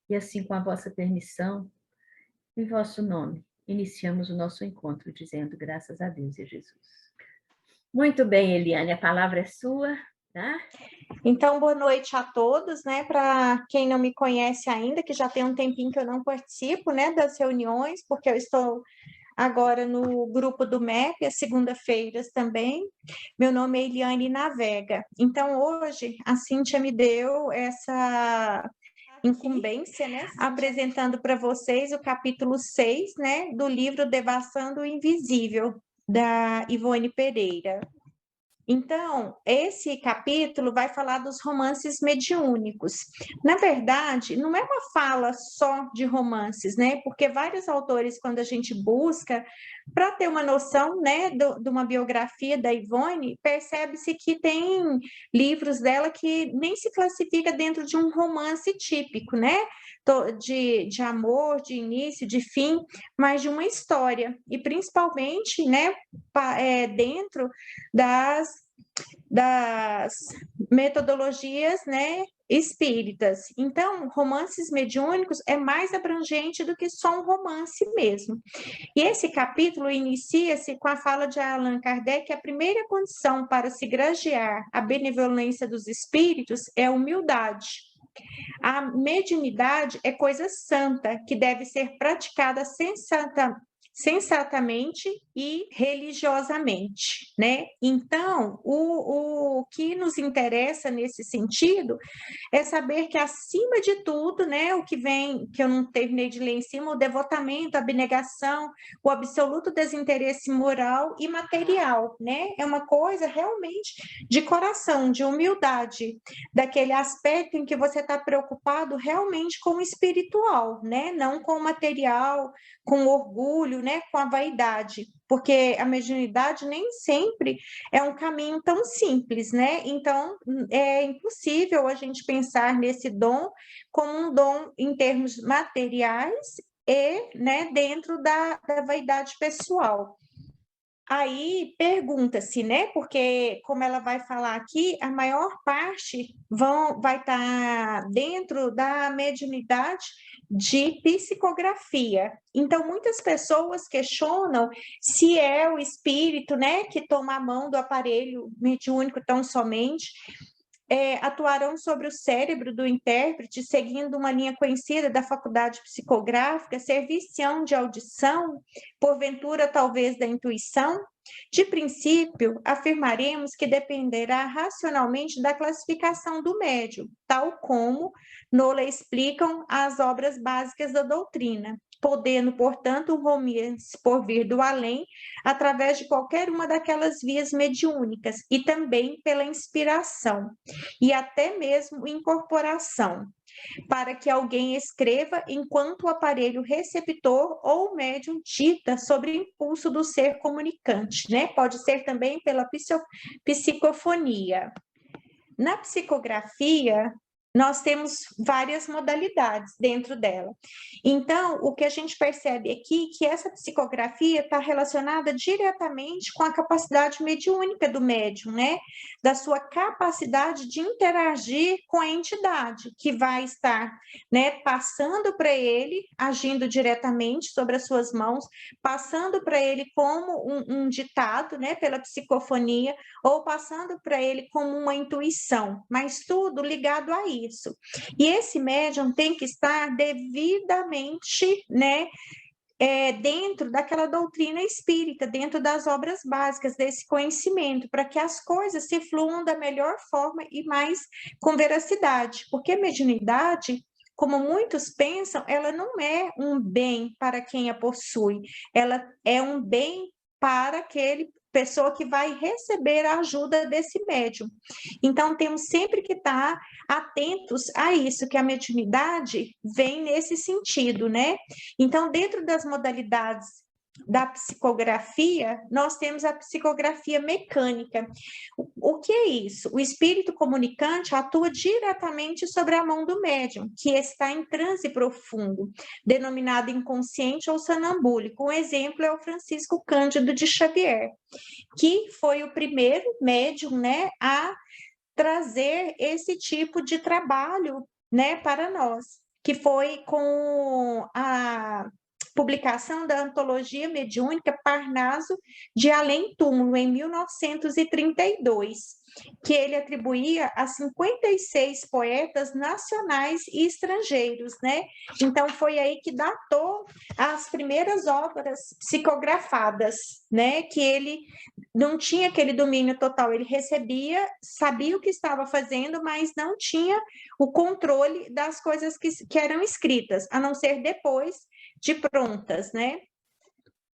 E assim, com a vossa permissão, em vosso nome, iniciamos o nosso encontro dizendo graças a Deus e Jesus. Muito bem, Eliane, a palavra é sua, tá? Então, boa noite a todos, né? Para quem não me conhece ainda, que já tem um tempinho que eu não participo, né, das reuniões, porque eu estou agora no grupo do MEP, às segunda-feiras também. Meu nome é Eliane Navega. Então, hoje, a Cíntia me deu essa incumbência, né, apresentando para vocês o capítulo 6, né, do livro Devassando o Invisível, da Ivone Pereira. Então, esse capítulo vai falar dos romances mediúnicos. Na verdade, não é uma fala só de romances, né? Porque vários autores, quando a gente busca, para ter uma noção, né, de uma biografia da Ivone, percebe-se que tem livros dela que nem se classifica dentro de um romance típico, né? De amor, de início, de fim, mas de uma história. E principalmente, né, dentro das metodologias, né, espíritas. Então, romances mediúnicos é mais abrangente do que só um romance mesmo. E esse capítulo inicia-se com a fala de Allan Kardec que a primeira condição para se granjear a benevolência dos espíritos é a humildade. A mediunidade é coisa santa, que deve ser praticada sensatamente e religiosamente, né? Então, o que nos interessa nesse sentido é saber que, acima de tudo, né, o que vem, que eu não terminei de ler em cima, o devotamento, a abnegação, o absoluto desinteresse moral e material, né? É uma coisa realmente de coração, de humildade, daquele aspecto em que você está preocupado realmente com o espiritual, né? Não com o material, com o orgulho, né? Com a vaidade, porque a mediunidade nem sempre é um caminho tão simples, né? Então, é impossível a gente pensar nesse dom como um dom em termos materiais e, né, dentro da vaidade pessoal. Aí pergunta-se, né? Porque, como ela vai falar aqui, a maior parte vai estar dentro da mediunidade de psicografia. Então, muitas pessoas questionam se é o espírito, né, que toma a mão do aparelho mediúnico tão somente. Atuarão sobre o cérebro do intérprete, seguindo uma linha conhecida da faculdade psicográfica, servicião de audição, porventura talvez da intuição? De princípio, afirmaremos que dependerá racionalmente da classificação do médium, tal como nola explicam as obras básicas da doutrina, podendo, portanto, o romance por vir do além, através de qualquer uma daquelas vias mediúnicas, e também pela inspiração, e até mesmo incorporação, para que alguém escreva enquanto o aparelho receptor ou médium dita sobre impulso do ser comunicante, né? Pode ser também pela psicofonia. Na psicografia, nós temos várias modalidades dentro dela. Então, o que a gente percebe aqui é que essa psicografia está relacionada diretamente com a capacidade mediúnica do médium, né? Da sua capacidade de interagir com a entidade, que vai estar, né, passando para ele, agindo diretamente sobre as suas mãos, passando para ele como um ditado, né, pela psicofonia, ou passando para ele como uma intuição, mas tudo ligado a isso. E esse médium tem que estar devidamente, né, dentro daquela doutrina espírita, dentro das obras básicas desse conhecimento, para que as coisas se fluam da melhor forma e mais com veracidade, porque a mediunidade, como muitos pensam, ela não é um bem para quem a possui, ela é um bem para aquele pessoa que vai receber a ajuda desse médium. Então, temos sempre que estar atentos a isso, que a mediunidade vem nesse sentido, né? Então, dentro das modalidades da psicografia, nós temos a psicografia mecânica. O que é isso? O espírito comunicante atua diretamente sobre a mão do médium, que está em transe profundo, denominado inconsciente ou sonambúlico. Um exemplo é o Francisco Cândido de Xavier, que foi o primeiro médium, né, a trazer esse tipo de trabalho, né, para nós, que foi com a publicação da antologia mediúnica Parnaso de Além Túmulo, em 1932, que ele atribuía a 56 poetas nacionais e estrangeiros, né? Então, foi aí que datou as primeiras obras psicografadas, né? Que ele não tinha aquele domínio total, ele recebia, sabia o que estava fazendo, mas não tinha o controle das coisas que eram escritas, a não ser depois de prontas, né?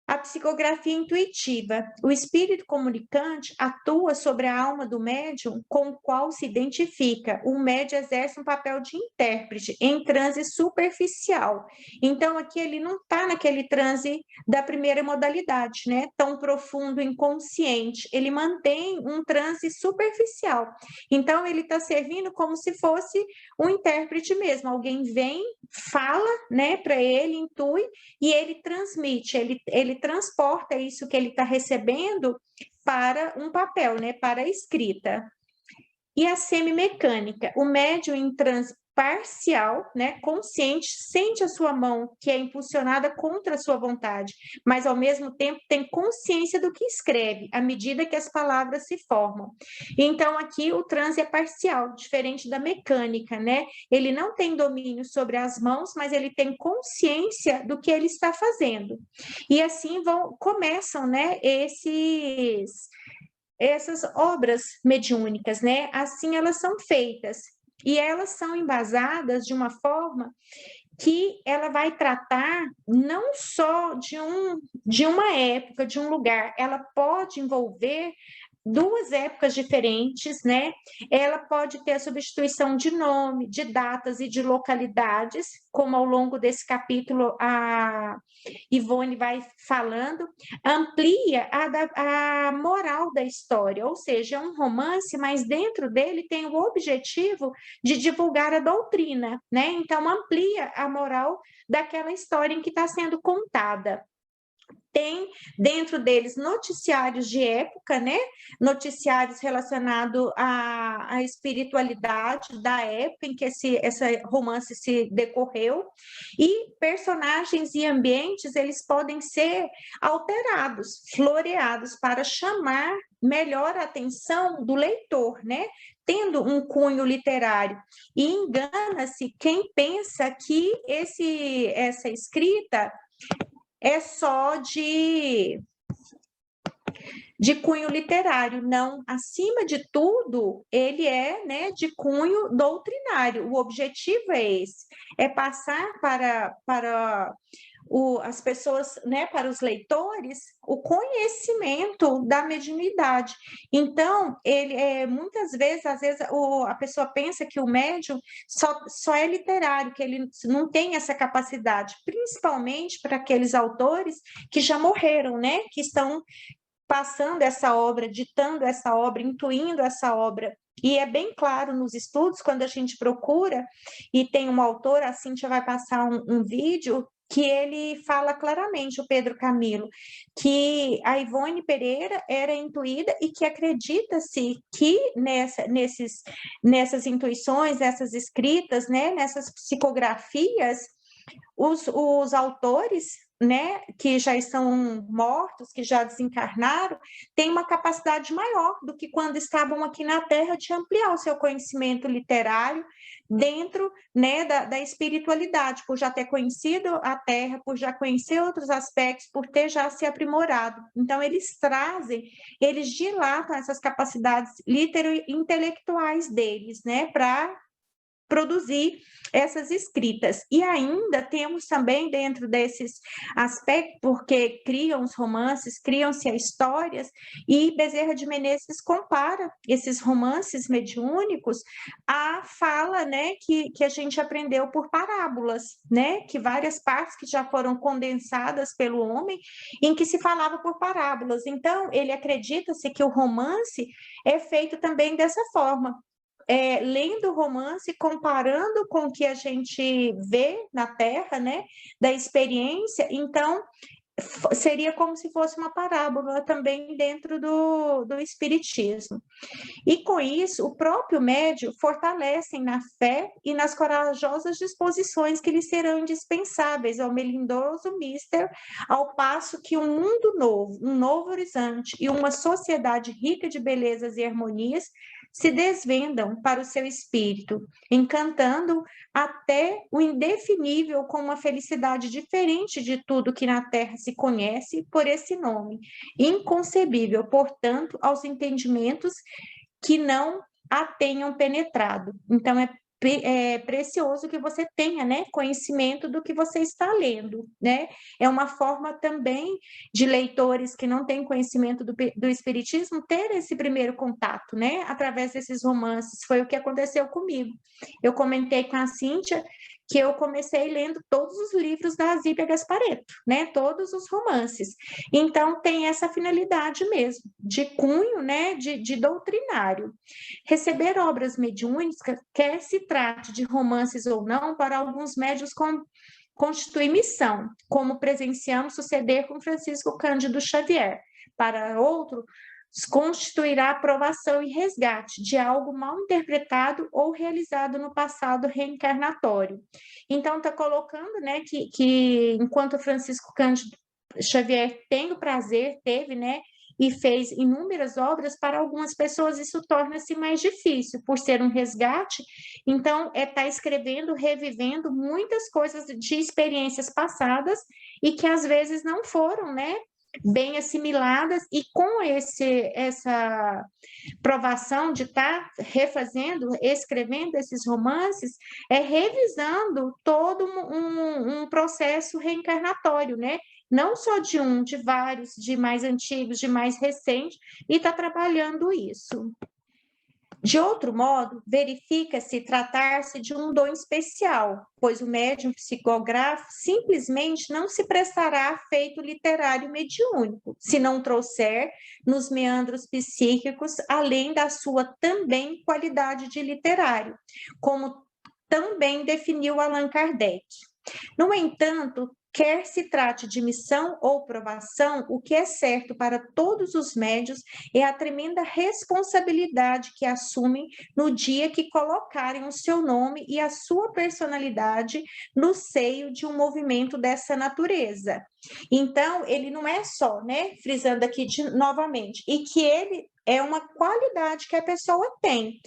A psicografia intuitiva. O espírito comunicante atua sobre a alma do médium com o qual se identifica. O médium exerce um papel de intérprete em transe superficial. Então, aqui ele não está naquele transe da primeira modalidade, né? Tão profundo, inconsciente. Ele mantém um transe superficial. Então, ele está servindo como se fosse um intérprete mesmo. Alguém vem, fala, né, para ele, intui, e ele transmite, ele transporta isso que ele está recebendo para um papel, né, para a escrita. E a semimecânica, o médium em transe parcial, né, consciente, sente a sua mão que é impulsionada contra a sua vontade, mas ao mesmo tempo tem consciência do que escreve, à medida que as palavras se formam. Então aqui o transe é parcial, diferente da mecânica, né? Ele não tem domínio sobre as mãos, mas ele tem consciência do que ele está fazendo. E assim começam, né, essas obras mediúnicas, né? Assim elas são feitas. E elas são embasadas de uma forma que ela vai tratar não só de uma época, de um lugar, ela pode envolver duas épocas diferentes, né? Ela pode ter a substituição de nome, de datas e de localidades, como ao longo desse capítulo a Ivone vai falando, amplia a moral da história, ou seja, é um romance, mas dentro dele tem o objetivo de divulgar a doutrina, né? Então amplia a moral daquela história em que está sendo contada. Tem dentro deles noticiários de época, né? Noticiários relacionados à espiritualidade da época em que esse romance se decorreu, e personagens e ambientes eles podem ser alterados, floreados para chamar melhor a atenção do leitor, né? Tendo um cunho literário. E engana-se quem pensa que essa escrita é só de cunho literário. Não, acima de tudo, ele é, né, de cunho doutrinário. O objetivo é esse, é passar para as pessoas, né, para os leitores, o conhecimento da mediunidade. Então, ele muitas vezes, às vezes, a pessoa pensa que o médium só é literário, que ele não tem essa capacidade, principalmente para aqueles autores que já morreram, né, que estão passando essa obra, ditando essa obra, intuindo essa obra. E é bem claro nos estudos, quando a gente procura, e tem um autor, a Cíntia vai passar um vídeo, que ele fala claramente, o Pedro Camilo, que a Ivone Pereira era intuída e que acredita-se que nessas intuições, nessas escritas, né, nessas psicografias, os autores, né, que já estão mortos, que já desencarnaram, têm uma capacidade maior do que quando estavam aqui na Terra de ampliar o seu conhecimento literário dentro, né, da espiritualidade, por já ter conhecido a Terra, por já conhecer outros aspectos, por ter já se aprimorado. Então, eles dilatam essas capacidades litero-intelectuais deles, né, para produzir essas escritas. E ainda temos também dentro desses aspectos, porque criam os romances, criam-se as histórias, e Bezerra de Menezes compara esses romances mediúnicos à fala, né, que a gente aprendeu por parábolas, né, que várias partes que já foram condensadas pelo homem, em que se falava por parábolas. Então, ele acredita-se que o romance é feito também dessa forma, lendo o romance, comparando com o que a gente vê na Terra, né, da experiência, então seria como se fosse uma parábola também dentro do espiritismo. E com isso, o próprio médium fortalecem na fé e nas corajosas disposições que lhe serão indispensáveis ao melindroso mister, ao passo que um mundo novo, um novo horizonte e uma sociedade rica de belezas e harmonias se desvendam para o seu espírito, encantando até o indefinível com uma felicidade diferente de tudo que na Terra se conhece por esse nome, inconcebível, portanto, aos entendimentos que não a tenham penetrado. Então, é precioso que você tenha, né, conhecimento do que você está lendo, né? É uma forma também de leitores que não têm conhecimento do espiritismo ter esse primeiro contato, né, através desses romances. Foi o que aconteceu comigo. Eu comentei com a Cíntia que eu comecei lendo todos os livros da Zíbia Gasparetto, né, todos os romances. Então, tem essa finalidade mesmo, de cunho, né, de doutrinário. Receber obras mediúnicas, quer se trate de romances ou não, para alguns médiuns constitui missão, como presenciamos suceder com Francisco Cândido Xavier. Para outro, constituirá aprovação e resgate de algo mal interpretado ou realizado no passado reencarnatório. Então, está colocando, né, que enquanto Francisco Cândido Xavier tem o prazer, teve, né, e fez inúmeras obras, para algumas pessoas isso torna-se mais difícil, por ser um resgate. Então, está escrevendo, revivendo muitas coisas de experiências passadas e que às vezes não foram, né, bem assimiladas, e com essa provação de estar refazendo, escrevendo esses romances, revisando todo um processo reencarnatório, né? Não só de um, de vários, de mais antigos, de mais recentes, e está trabalhando isso. De outro modo, verifica-se tratar-se de um dom especial, pois o médium psicógrafo simplesmente não se prestará a feito literário mediúnico, se não trouxer nos meandros psíquicos, além da sua também qualidade de literário, como também definiu Allan Kardec. No entanto, quer se trate de missão ou provação, o que é certo para todos os médios é a tremenda responsabilidade que assumem no dia que colocarem o seu nome e a sua personalidade no seio de um movimento dessa natureza. Então, ele não é só, né, frisando aqui novamente, e que ele é uma qualidade que a pessoa tem,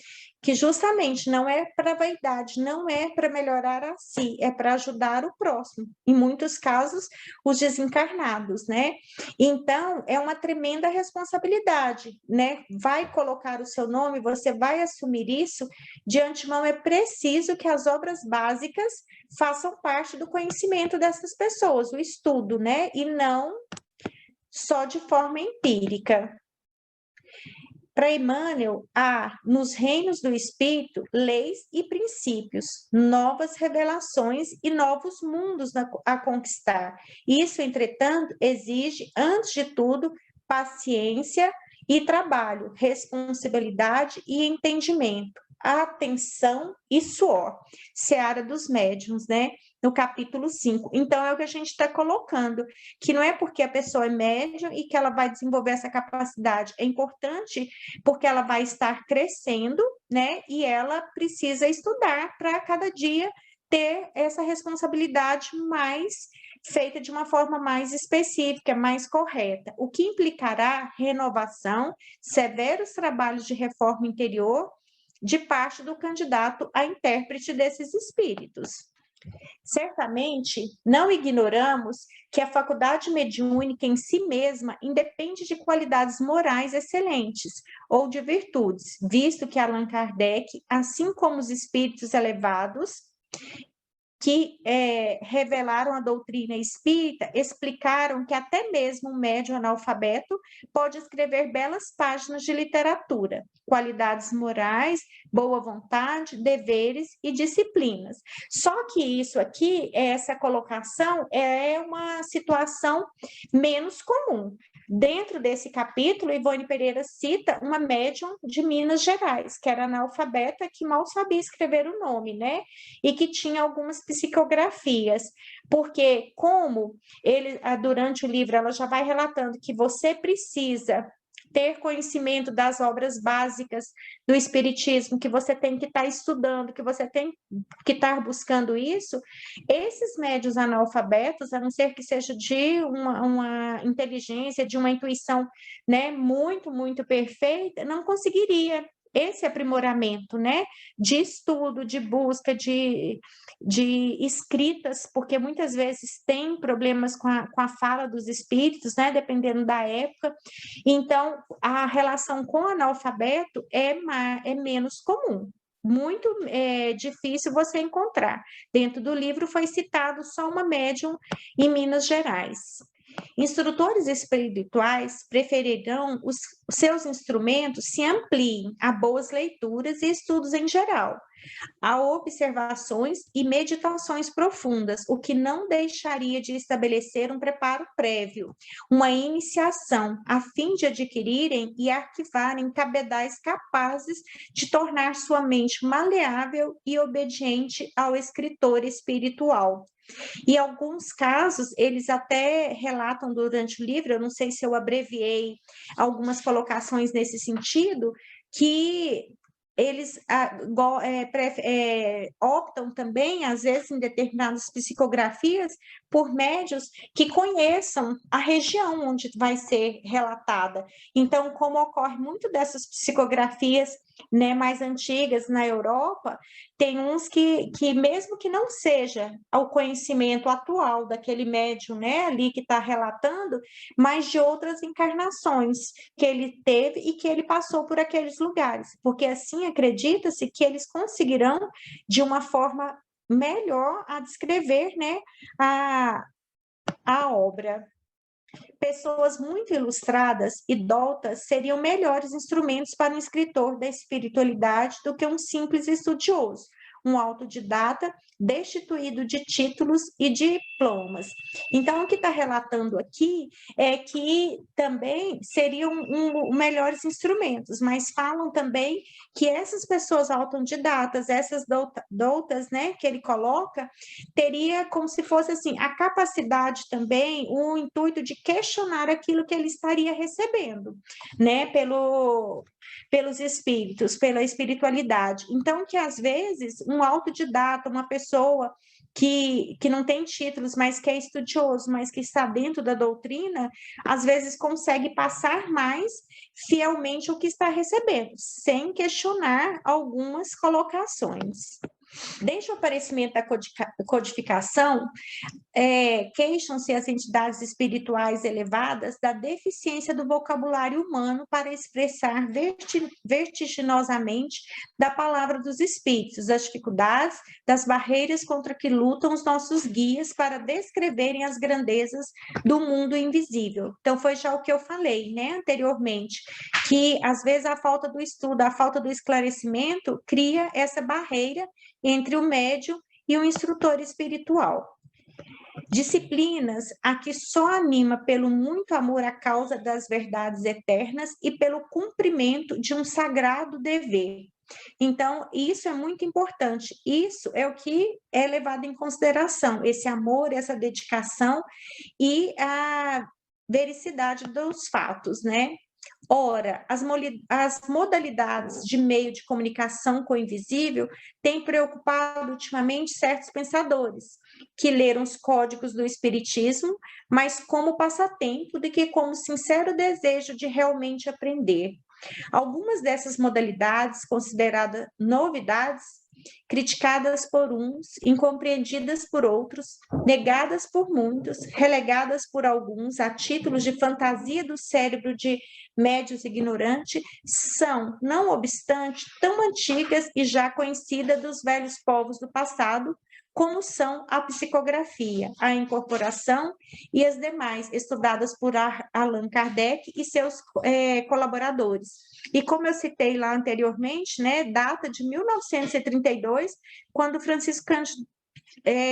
que justamente não é para vaidade, não é para melhorar a si, é para ajudar o próximo, em muitos casos, os desencarnados, né? Então, é uma tremenda responsabilidade, né? Vai colocar o seu nome, você vai assumir isso, de antemão é preciso que as obras básicas façam parte do conhecimento dessas pessoas, o estudo, né? E não só de forma empírica. Para Emmanuel, há nos reinos do espírito leis e princípios, novas revelações e novos mundos a conquistar. Isso, entretanto, exige, antes de tudo, paciência e trabalho, responsabilidade e entendimento, atenção e suor. Seara dos médiuns, né? No capítulo 5. Então, é o que a gente está colocando, que não é porque a pessoa é médium e que ela vai desenvolver essa capacidade. É importante porque ela vai estar crescendo, né? E ela precisa estudar para cada dia ter essa responsabilidade mais feita de uma forma mais específica, mais correta, o que implicará renovação, severos trabalhos de reforma interior de parte do candidato a intérprete desses espíritos. Certamente, não ignoramos que a faculdade mediúnica em si mesma independe de qualidades morais excelentes ou de virtudes, visto que Allan Kardec, assim como os espíritos elevados, que revelaram a doutrina espírita, explicaram que até mesmo um médium analfabeto pode escrever belas páginas de literatura, qualidades morais, boa vontade, deveres e disciplinas. Só que isso aqui, essa colocação, é uma situação menos comum. Dentro desse capítulo, Ivone Pereira cita uma médium de Minas Gerais, que era analfabeta, que mal sabia escrever o nome, né? E que tinha algumas psicografias, porque como ele, durante o livro, ela já vai relatando que você precisa ter conhecimento das obras básicas do Espiritismo, que você tem que estar estudando, que você tem que estar buscando isso, esses médios analfabetos, a não ser que seja de uma inteligência, de uma intuição, né, muito, muito perfeita, não conseguiria esse aprimoramento, né, de estudo, de busca, de escritas, porque muitas vezes tem problemas com a fala dos espíritos, né, dependendo da época. Então, a relação com o analfabeto é menos comum. Muito difícil você encontrar. Dentro do livro foi citado só uma médium em Minas Gerais. Instrutores espirituais preferirão os seus instrumentos se ampliem a boas leituras e estudos em geral, a observações e meditações profundas, o que não deixaria de estabelecer um preparo prévio, uma iniciação, a fim de adquirirem e arquivarem cabedais capazes de tornar sua mente maleável e obediente ao escritor espiritual. E alguns casos, eles até relatam durante o livro, eu não sei se eu abreviei algumas colocações nesse sentido, que eles optam também, às vezes, em determinadas psicografias, por médios que conheçam a região onde vai ser relatada. Então, como ocorre muito dessas psicografias, né, mais antigas na Europa, tem uns que mesmo que não seja o conhecimento atual daquele médium, né, ali que está relatando, mas de outras encarnações que ele teve e que ele passou por aqueles lugares, porque assim acredita-se que eles conseguirão, de uma forma melhor, a descrever, né, a obra. Pessoas muito ilustradas e doutas seriam melhores instrumentos para um escritor da espiritualidade do que um simples estudioso, um autodidata destituído de títulos e diplomas. Então, o que está relatando aqui é que também seriam melhores instrumentos, mas falam também que essas pessoas autodidatas, essas doutas, né, que ele coloca, teria como se fosse assim, a capacidade também, o intuito de questionar aquilo que ele estaria recebendo, né, pelos espíritos, pela espiritualidade. Então, que às vezes um autodidata, uma pessoa que não tem títulos, mas que é estudioso, mas que está dentro da doutrina, às vezes consegue passar mais fielmente o que está recebendo, sem questionar algumas colocações. Desde o aparecimento da codificação, queixam-se as entidades espirituais elevadas da deficiência do vocabulário humano para expressar vertiginosamente da palavra dos espíritos, das dificuldades, das barreiras contra que lutam os nossos guias para descreverem as grandezas do mundo invisível. Então, foi já o que eu falei, né, anteriormente, que às vezes a falta do estudo, a falta do esclarecimento cria essa barreira entre o médium e o instrutor espiritual. Disciplinas a que só anima pelo muito amor à causa das verdades eternas e pelo cumprimento de um sagrado dever. Então, isso é muito importante. Isso é o que é levado em consideração, esse amor, essa dedicação e a vericidade dos fatos, né? Ora, as modalidades de meio de comunicação com o invisível têm preocupado ultimamente certos pensadores, que leram os códigos do Espiritismo, mas como passatempo do que como sincero desejo de realmente aprender. Algumas dessas modalidades, consideradas novidades, criticadas por uns, incompreendidas por outros, negadas por muitos, relegadas por alguns a títulos de fantasia do cérebro de médios ignorantes, são, não obstante, tão antigas e já conhecidas dos velhos povos do passado, como são a psicografia, a incorporação e as demais, estudadas por Allan Kardec e seus colaboradores. E como eu citei lá anteriormente, né, data de 1932, quando Francisco Cândido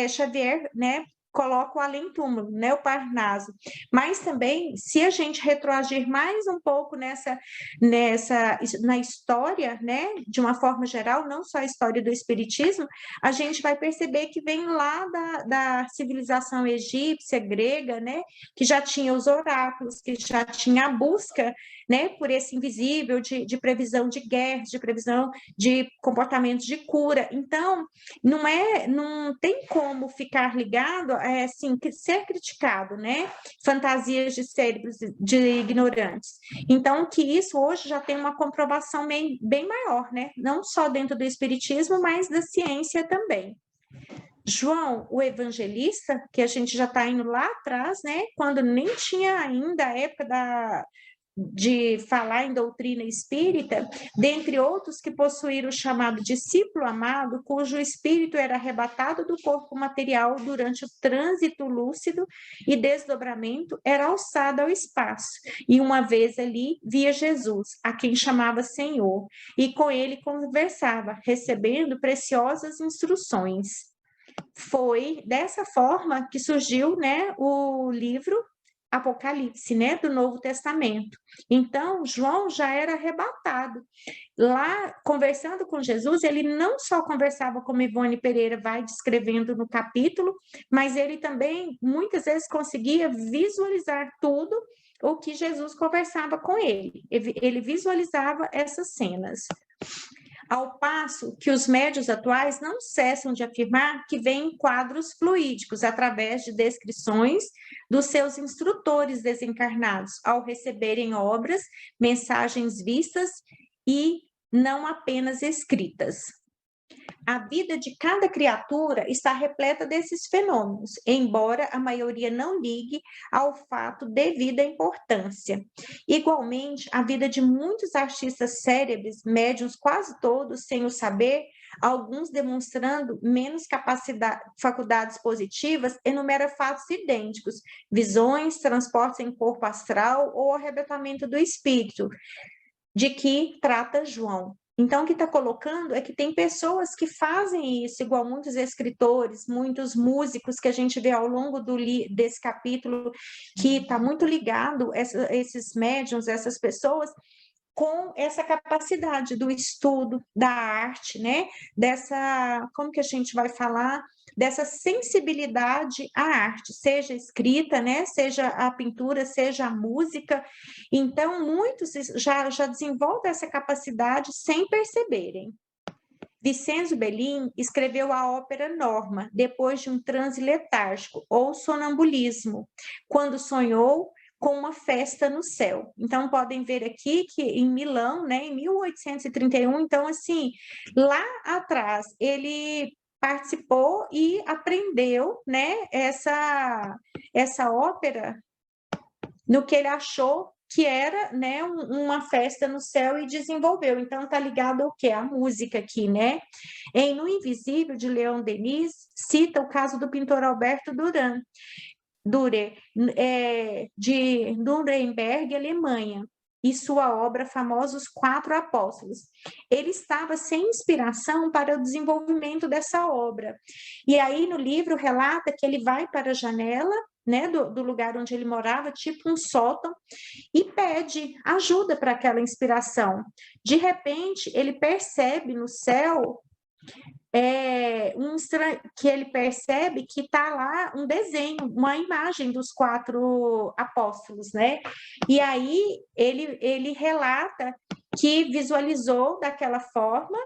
Xavier, né, coloca o além-túmulo, né, o Parnaso. Mas também, se a gente retroagir mais um pouco na história, né, de uma forma geral, não só a história do Espiritismo, a gente vai perceber que vem lá da civilização egípcia, grega, né, que já tinha os oráculos, que já tinha a busca, né, por esse invisível de previsão de guerras, de previsão de comportamentos de cura. Então, não tem como ficar ligado, assim, ser criticado, né? Fantasias de cérebros de ignorantes. Então, que isso hoje já tem uma comprovação bem maior, né? Não só dentro do espiritismo, mas da ciência também. João, o evangelista, que a gente já está indo lá atrás, né? Quando nem tinha ainda a época de falar em doutrina espírita, dentre outros que possuíram o chamado discípulo amado, cujo espírito era arrebatado do corpo material durante o trânsito lúcido e desdobramento, era alçado ao espaço, e uma vez ali via Jesus, a quem chamava Senhor, e com ele conversava, recebendo preciosas instruções. Foi dessa forma que surgiu, né, o livro Apocalipse, né, do Novo Testamento. Então, João já era arrebatado. Lá, conversando com Jesus, ele não só conversava como Ivone Pereira vai descrevendo no capítulo, mas ele também, muitas vezes, conseguia visualizar tudo o que Jesus conversava com ele. Ele visualizava essas cenas. Ao passo que os médiuns atuais não cessam de afirmar que veem quadros fluídicos através de descrições dos seus instrutores desencarnados, ao receberem obras, mensagens vistas e não apenas escritas. A vida de cada criatura está repleta desses fenômenos, embora a maioria não ligue ao fato devida importância. Igualmente, a vida de muitos artistas cérebres, médiuns quase todos sem o saber, alguns demonstrando menos faculdades positivas, enumera fatos idênticos, visões, transportes em corpo astral ou arrebatamento do espírito, de que trata João. Então, o que está colocando é que tem pessoas que fazem isso, igual muitos escritores, muitos músicos que a gente vê ao longo desse capítulo, que está muito ligado a esses médiuns, essas pessoas, com essa capacidade do estudo, da arte, né? Como que a gente vai falar? Dessa sensibilidade à arte, seja escrita, né? Seja a pintura, seja a música. Então, muitos já desenvolvem essa capacidade sem perceberem. Vincenzo Bellini escreveu a ópera Norma, depois de um transe letárgico ou sonambulismo, quando sonhou com uma festa no céu. Então, podem ver aqui que em Milão, né, em 1831, então, assim, lá atrás, ele participou e aprendeu, né, essa ópera no que ele achou que era, né, uma festa no céu e desenvolveu. Então, tá ligado ao quê? A música aqui, né? Em No Invisível, de Leon Denis, cita o caso do pintor Alberto Dürer, de Nuremberg, Alemanha, e sua obra famosa Os Quatro Apóstolos. Ele estava sem inspiração para o desenvolvimento dessa obra. E aí, no livro, relata que ele vai para a janela, né, do lugar onde ele morava, tipo um sótão, e pede ajuda para aquela inspiração. De repente, ele percebe no céu que ele percebe que está lá um desenho, uma imagem dos quatro apóstolos, né? E aí ele relata que visualizou daquela forma.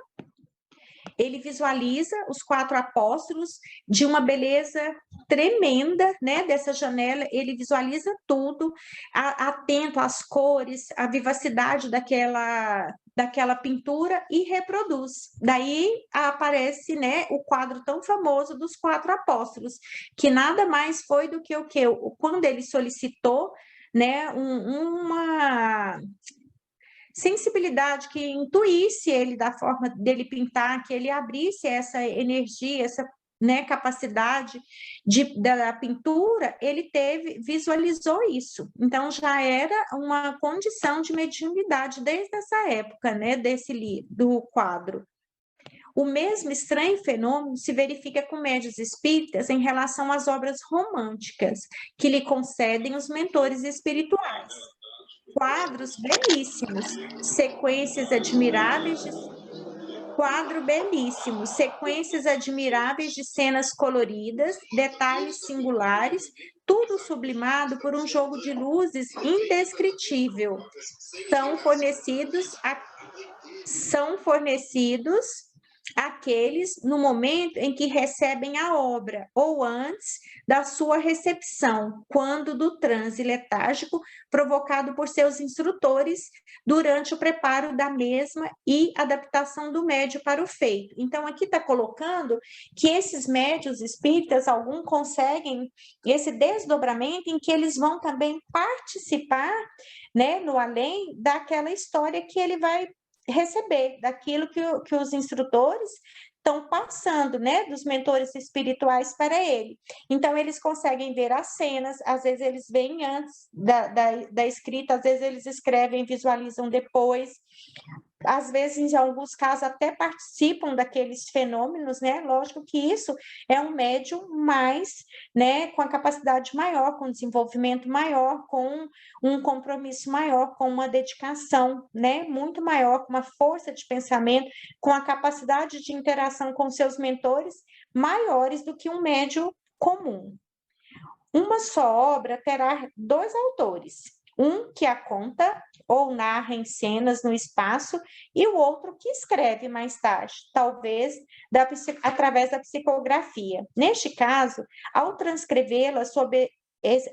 Ele visualiza os quatro apóstolos de uma beleza tremenda, né? Dessa janela, ele visualiza tudo, atento às cores, à vivacidade daquela pintura e reproduz. Daí aparece, né, o quadro tão famoso dos quatro apóstolos, que nada mais foi do que o quê? Quando ele solicitou, né, uma sensibilidade que intuísse ele da forma dele pintar, que ele abrisse essa energia, essa, né, capacidade da pintura, ele visualizou isso. Então, já era uma condição de mediunidade desde essa época, né, do quadro. O mesmo estranho fenômeno se verifica com médiuns espíritas em relação às obras românticas que lhe concedem os mentores espirituais. Quadros belíssimos, sequências admiráveis de quadro belíssimo, sequências admiráveis de cenas coloridas, detalhes singulares, tudo sublimado por um jogo de luzes indescritível. São fornecidos aqueles no momento em que recebem a obra, ou antes da sua recepção, quando do transe letárgico provocado por seus instrutores durante o preparo da mesma e adaptação do médio para o feito. Então, aqui está colocando que esses médios espíritas, alguns conseguem esse desdobramento em que eles vão também participar, né, no além daquela história que ele vai receber, daquilo que os instrutores estão passando, né, dos mentores espirituais para ele. Então, eles conseguem ver as cenas, às vezes eles veem antes da escrita, às vezes eles escrevem e visualizam depois. Às vezes, em alguns casos, até participam daqueles fenômenos, né? Lógico que isso é um médium mais, né, com a capacidade maior, com desenvolvimento maior, com um compromisso maior, com uma dedicação, né, muito maior, com uma força de pensamento, com a capacidade de interação com seus mentores maiores do que um médium comum. Uma só obra terá 2 autores, um que a conta ou narra em cenas no espaço, e o outro que escreve mais tarde, talvez através da psicografia. Neste caso, ao transcrevê-la sob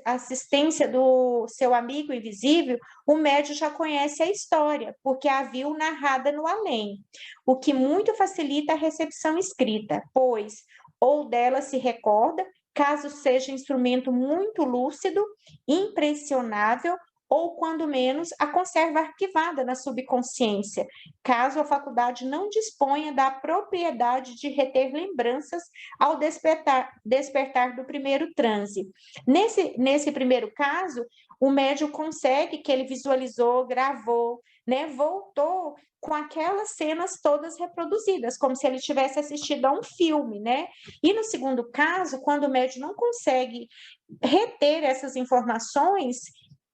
assistência do seu amigo invisível, o médium já conhece a história, porque a viu narrada no além, o que muito facilita a recepção escrita, pois ou dela se recorda, caso seja instrumento muito lúcido, impressionável, ou, quando menos, a conserva arquivada na subconsciência, caso a faculdade não disponha da propriedade de reter lembranças ao despertar do primeiro transe. Nesse primeiro caso, o médium consegue que ele visualizou, gravou, né, voltou com aquelas cenas todas reproduzidas, como se ele tivesse assistido a um filme, né? E no segundo caso, quando o médium não consegue reter essas informações,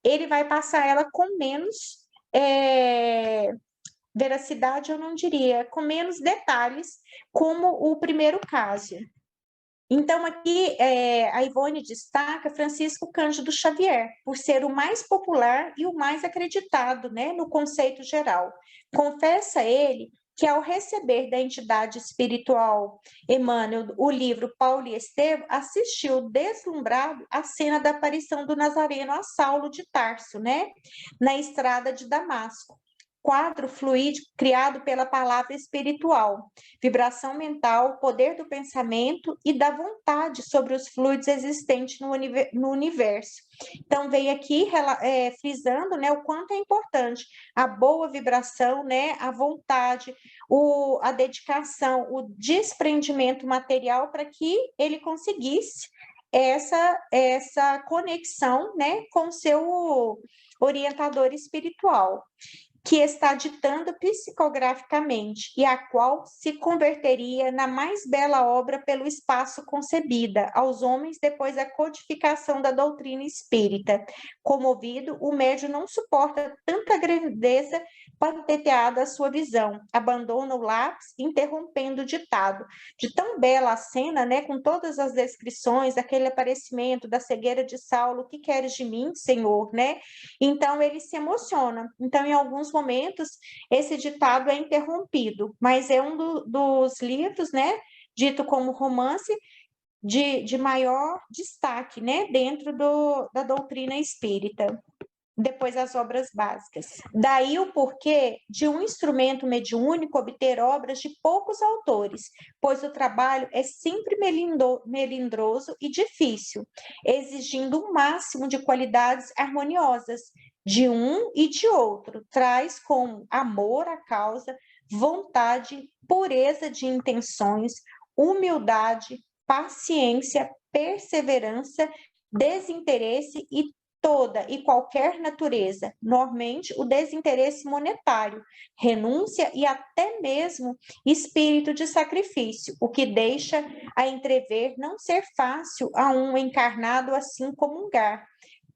ele vai passar ela com menos veracidade, eu não diria, com menos detalhes, como o primeiro caso. Então, aqui a Ivone destaca Francisco Cândido Xavier, por ser o mais popular e o mais acreditado, né, no conceito geral. Confessa ele que, ao receber da entidade espiritual Emmanuel o livro Paulo e Estevão, assistiu deslumbrado à cena da aparição do Nazareno a Saulo de Tarso, né, na estrada de Damasco. Quadro fluídico criado pela palavra espiritual, vibração mental, poder do pensamento e da vontade sobre os fluidos existentes no universo. Então, veio aqui frisando, né, o quanto é importante a boa vibração, né, a vontade, a dedicação, o desprendimento material para que ele conseguisse essa conexão, né, com o seu orientador espiritual, que está ditando psicograficamente e a qual se converteria na mais bela obra pelo espaço concebida aos homens depois da codificação da doutrina espírita. Comovido, o médium não suporta tanta grandeza patenteada à sua visão, abandona o lápis, interrompendo o ditado. De tão bela a cena, né, com todas as descrições daquele aparecimento, da cegueira de Saulo, o que queres de mim, Senhor, né? Então, ele se emociona. Então, em alguns momentos, esse ditado é interrompido, mas é um dos livros, né, dito como romance, de maior destaque, né, dentro da doutrina espírita. Depois as obras básicas. Daí o porquê de um instrumento mediúnico obter obras de poucos autores, pois o trabalho é sempre melindroso e difícil, exigindo um máximo de qualidades harmoniosas de um e de outro. Traz como amor à causa, vontade, pureza de intenções, humildade, paciência, perseverança, desinteresse e toda e qualquer natureza, normalmente o desinteresse monetário, renúncia e até mesmo espírito de sacrifício, o que deixa a entrever não ser fácil a um encarnado assim comungar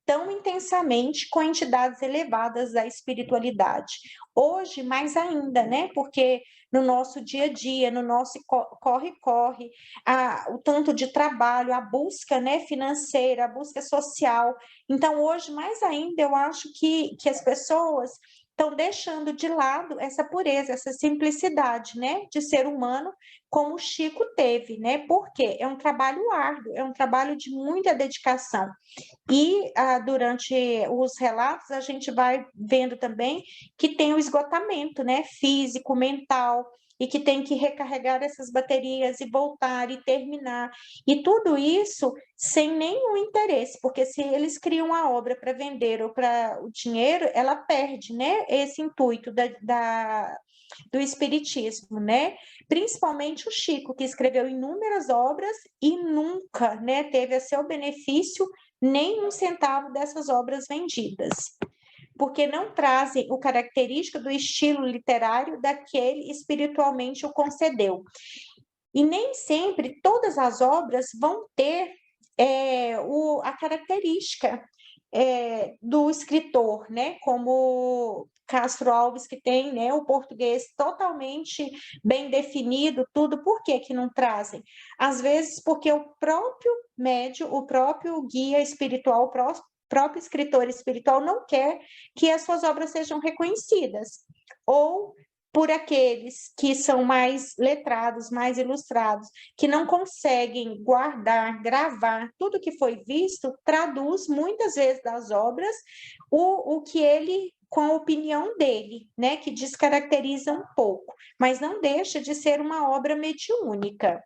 tão intensamente com entidades elevadas da espiritualidade. Hoje, mais ainda, né? Porque no nosso dia a dia, no nosso corre-corre, o tanto de trabalho, a busca, né, financeira, a busca social. Então, hoje, mais ainda, eu acho que as pessoas estão deixando de lado essa pureza, essa simplicidade, né, de ser humano, como o Chico teve, né? Porque é um trabalho árduo, é um trabalho de muita dedicação. E durante os relatos, a gente vai vendo também que tem o esgotamento, né, físico, mental, e que tem que recarregar essas baterias e voltar e terminar. E tudo isso sem nenhum interesse, porque se eles criam a obra para vender ou para o dinheiro, ela perde, né, esse intuito do espiritismo, né? Principalmente o Chico, que escreveu inúmeras obras e nunca, né, teve a seu benefício nem um centavo dessas obras vendidas, porque não trazem o característico do estilo literário daquele espiritualmente o concedeu. E nem sempre todas as obras vão ter a característica do escritor, né? Como Castro Alves, que tem, né, o português totalmente bem definido, tudo. Por que que não trazem? Às vezes porque o próprio médium, o próprio guia espiritual, o próprio escritor espiritual não quer que as suas obras sejam reconhecidas. Ou por aqueles que são mais letrados, mais ilustrados, que não conseguem guardar, gravar tudo que foi visto, traduz muitas vezes das obras o que ele, com a opinião dele, né, que descaracteriza um pouco, mas não deixa de ser uma obra mediúnica.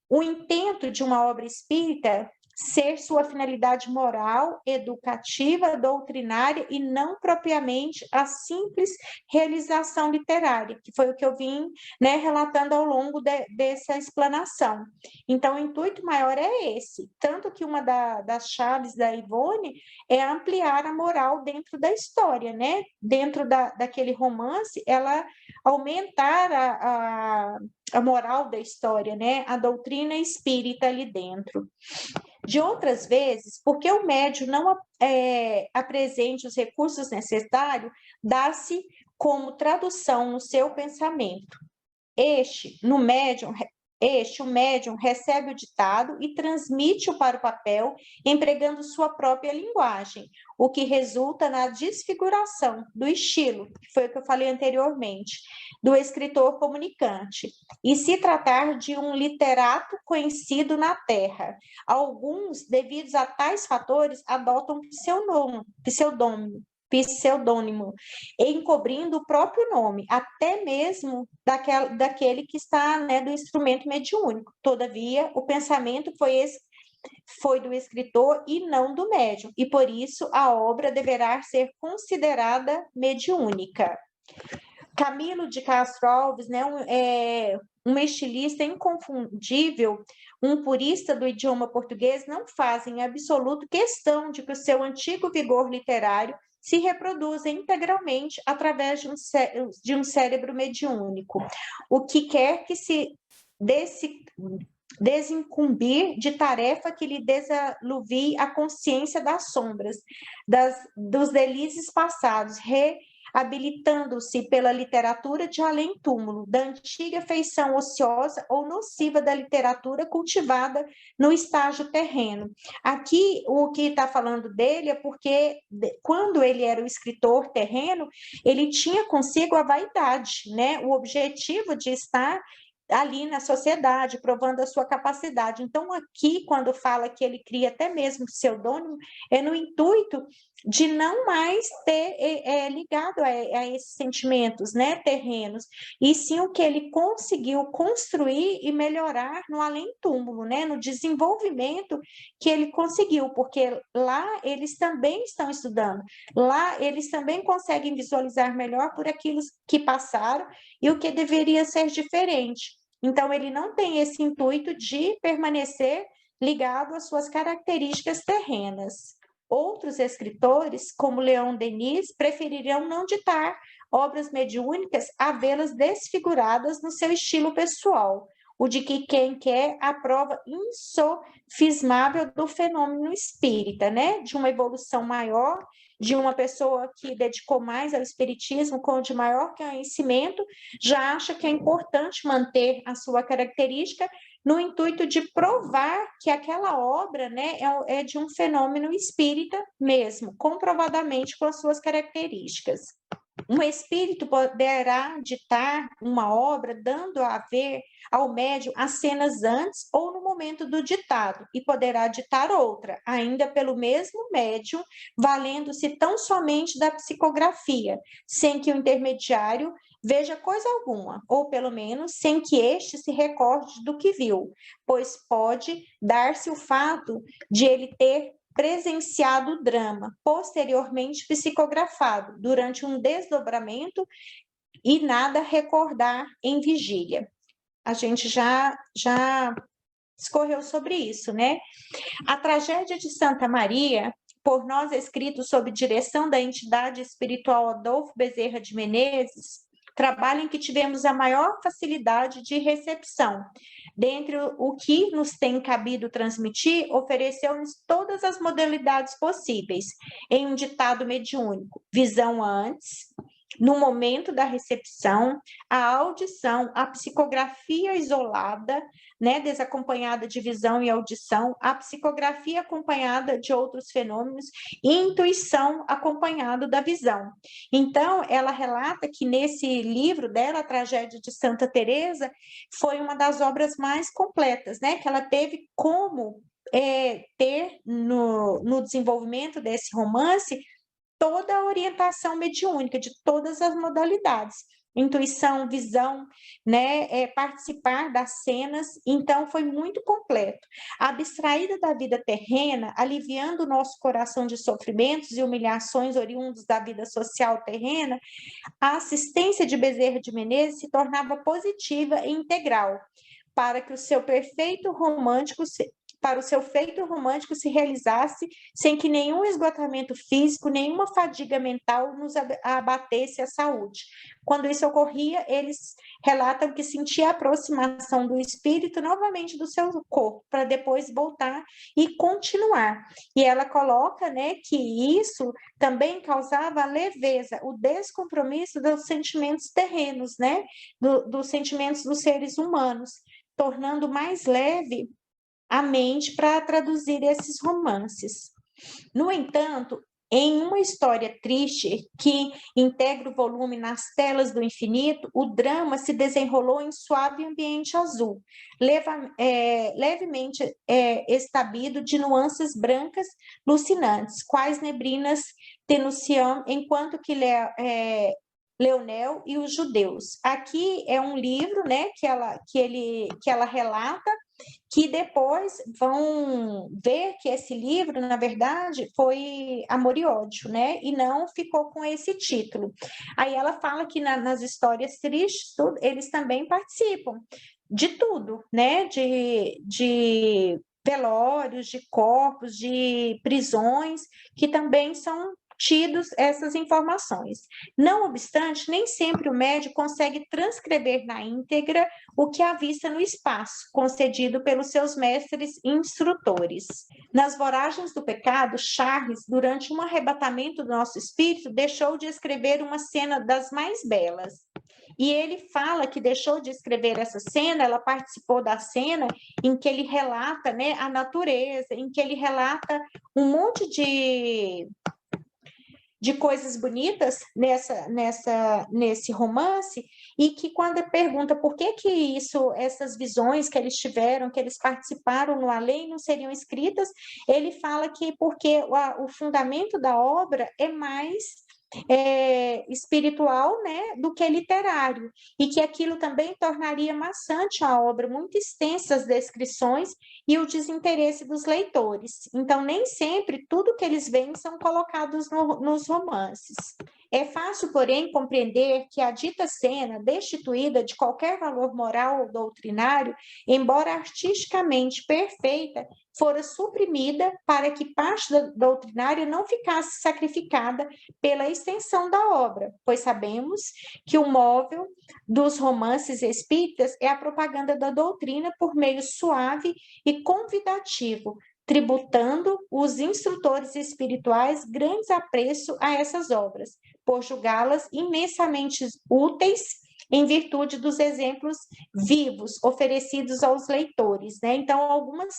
O intento de uma obra espírita ser sua finalidade moral, educativa, doutrinária e não propriamente a simples realização literária, que foi o que eu vim, né, relatando ao longo dessa explanação. Então, o intuito maior é esse, tanto que uma das chaves da Ivone é ampliar a moral dentro da história, né? Dentro daquele romance, ela aumentar a moral da história, né? A doutrina espírita ali dentro. De outras vezes, porque o médium não apresente os recursos necessários, dá-se como tradução no seu pensamento. O médium recebe o ditado e transmite-o para o papel, empregando sua própria linguagem, o que resulta na desfiguração do estilo, que foi o que eu falei anteriormente, do escritor comunicante, e se tratar de um literato conhecido na Terra. Alguns, devidos a tais fatores, adotam pseudônimo, encobrindo o próprio nome, até mesmo daquele que está, né, do instrumento mediúnico. Todavia, o pensamento foi do escritor e não do médium, e por isso a obra deverá ser considerada mediúnica. Camilo de Castro Alves, né, um estilista inconfundível, um purista do idioma português, não faz em absoluto questão de que o seu antigo vigor literário se reproduza integralmente através de um cérebro mediúnico, o que quer que se desincumbir de tarefa que lhe desaluvie a consciência das sombras, dos delícias passados, habilitando-se pela literatura de além-túmulo, da antiga feição ociosa ou nociva da literatura cultivada no estágio terreno. Aqui, o que está falando dele é porque, quando ele era o escritor terreno, ele tinha consigo a vaidade, né? O objetivo de estar ali na sociedade, provando a sua capacidade. Então, aqui, quando fala que ele cria até mesmo pseudônimo, é no intuito de não mais ter ligado a esses sentimentos, né, terrenos, e sim o que ele conseguiu construir e melhorar no além-túmulo, né, no desenvolvimento que ele conseguiu, porque lá eles também estão estudando, lá eles também conseguem visualizar melhor por aquilo que passaram e o que deveria ser diferente. Então, ele não tem esse intuito de permanecer ligado às suas características terrenas. Outros escritores, como Leon Denis, preferirão não ditar obras mediúnicas a vê-las desfiguradas no seu estilo pessoal, o de que quem quer a prova insofismável do fenômeno espírita, né? De uma evolução maior, de uma pessoa que dedicou mais ao espiritismo, com de maior conhecimento, já acha que é importante manter a sua característica no intuito de provar que aquela obra, né, é de um fenômeno espírita mesmo, comprovadamente com as suas características. Um espírito poderá ditar uma obra dando a ver ao médium as cenas antes ou no momento do ditado, e poderá ditar outra, ainda pelo mesmo médium, valendo-se tão somente da psicografia, sem que o intermediário veja coisa alguma, ou pelo menos sem que este se recorde do que viu, pois pode dar-se o fato de ele ter presenciado o drama, posteriormente psicografado, durante um desdobramento e nada recordar em vigília. A gente já discorreu sobre isso, né? A tragédia de Santa Maria, por nós escrito sob direção da entidade espiritual Adolfo Bezerra de Menezes, trabalho em que tivemos a maior facilidade de recepção. Dentre o que nos tem cabido transmitir, ofereceu-nos todas as modalidades possíveis, em um ditado mediúnico: visão antes, no momento da recepção, a audição, a psicografia isolada, né, desacompanhada de visão e audição, a psicografia acompanhada de outros fenômenos e intuição acompanhado da visão. Então, ela relata que nesse livro dela, A Tragédia de Santa Teresa, foi uma das obras mais completas, né, que ela teve como ter no desenvolvimento desse romance toda a orientação mediúnica de todas as modalidades, intuição, visão, né, participar das cenas. Então foi muito completo. Abstraída da vida terrena, aliviando o nosso coração de sofrimentos e humilhações oriundos da vida social terrena, a assistência de Bezerra de Menezes se tornava positiva e integral, para que o seu feito romântico se realizasse sem que nenhum esgotamento físico, nenhuma fadiga mental nos abatesse a saúde. Quando isso ocorria, eles relatam que sentia a aproximação do espírito novamente do seu corpo, para depois voltar e continuar. E ela coloca, né, que isso também causava a leveza, o descompromisso dos sentimentos terrenos, né, dos sentimentos dos seres humanos, tornando mais leve a mente para traduzir esses romances. No entanto, em uma história triste que integra o volume Nas Telas do Infinito, o drama se desenrolou em suave ambiente azul, levemente estabido de nuances brancas lucinantes, quais neblinas tenuciam, enquanto que Leonel e os judeus. Aqui é um livro, né, que ela relata, que depois vão ver que esse livro, na verdade, foi Amor e Ódio, né? E não ficou com esse título. Aí ela fala que nas histórias tristes, eles também participam de tudo, né? De velórios, de corpos, de prisões, que também são tidos essas informações. Não obstante, nem sempre o médium consegue transcrever na íntegra o que avista no espaço, concedido pelos seus mestres e instrutores. Nas voragens do pecado, Charles, durante um arrebatamento do nosso espírito, deixou de escrever uma cena das mais belas. E ele fala que deixou de escrever essa cena, ela participou da cena em que ele relata, né, a natureza, em que ele relata um monte de coisas bonitas nesse romance, e que quando pergunta por que essas visões que eles tiveram, que eles participaram no além, não seriam escritas, ele fala que porque o fundamento da obra é mais espiritual, né, do que literário, e que aquilo também tornaria maçante a obra, muito extensas descrições e o desinteresse dos leitores. Então, nem sempre tudo que eles veem são colocados nos romances. É fácil, porém, compreender que a dita cena, destituída de qualquer valor moral ou doutrinário, embora artisticamente perfeita, fora suprimida para que parte da doutrinária não ficasse sacrificada pela extensão da obra, pois sabemos que o móvel dos romances espíritas é a propaganda da doutrina por meio suave e convidativo, tributando os instrutores espirituais grandes apreço a essas obras, por julgá-las imensamente úteis em virtude dos exemplos vivos oferecidos aos leitores, né? Então, algumas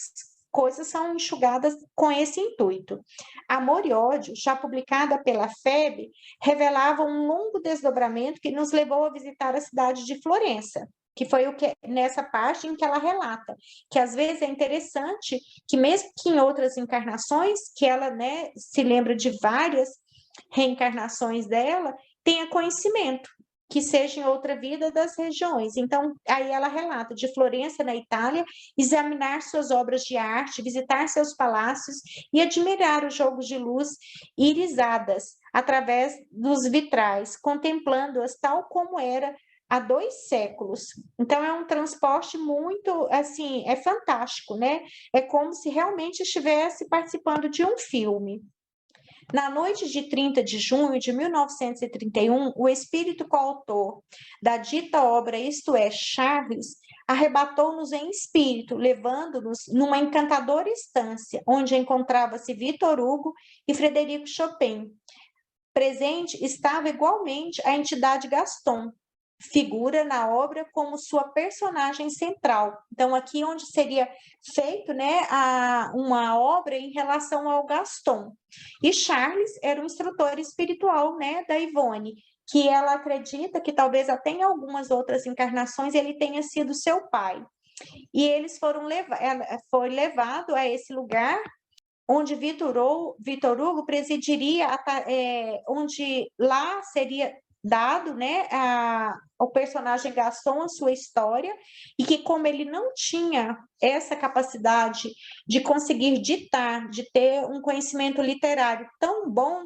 coisas são enxugadas com esse intuito. Amor e Ódio, já publicada pela FEB, revelava um longo desdobramento que nos levou a visitar a cidade de Florença, que foi o que nessa parte em que ela relata, que às vezes é interessante que mesmo que em outras encarnações, que ela, né, se lembra de várias reencarnações dela, tenha conhecimento, que seja em outra vida das regiões. Então, aí ela relata de Florença, na Itália, examinar suas obras de arte, visitar seus palácios e admirar os jogos de luz irisadas através dos vitrais, contemplando-as tal como era há 2 séculos. Então, é um transporte muito, assim, é fantástico, né? É como se realmente estivesse participando de um filme. Na noite de 30 de junho de 1931, o espírito coautor da dita obra, isto é, Charles, arrebatou-nos em espírito, levando-nos numa encantadora estância, onde encontrava-se Victor Hugo e Frederico Chopin. Presente estava igualmente a entidade Gaston, figura na obra como sua personagem central. Então, aqui onde seria feito, né, uma obra em relação ao Gaston. E Charles era o instrutor espiritual, né, da Ivone, que ela acredita que talvez até em algumas outras encarnações ele tenha sido seu pai. E eles foi levado a esse lugar onde Victor Hugo presidiria, onde lá seria dado, né, ao personagem Gaston a sua história, e que como ele não tinha essa capacidade de conseguir ditar, de ter um conhecimento literário tão bom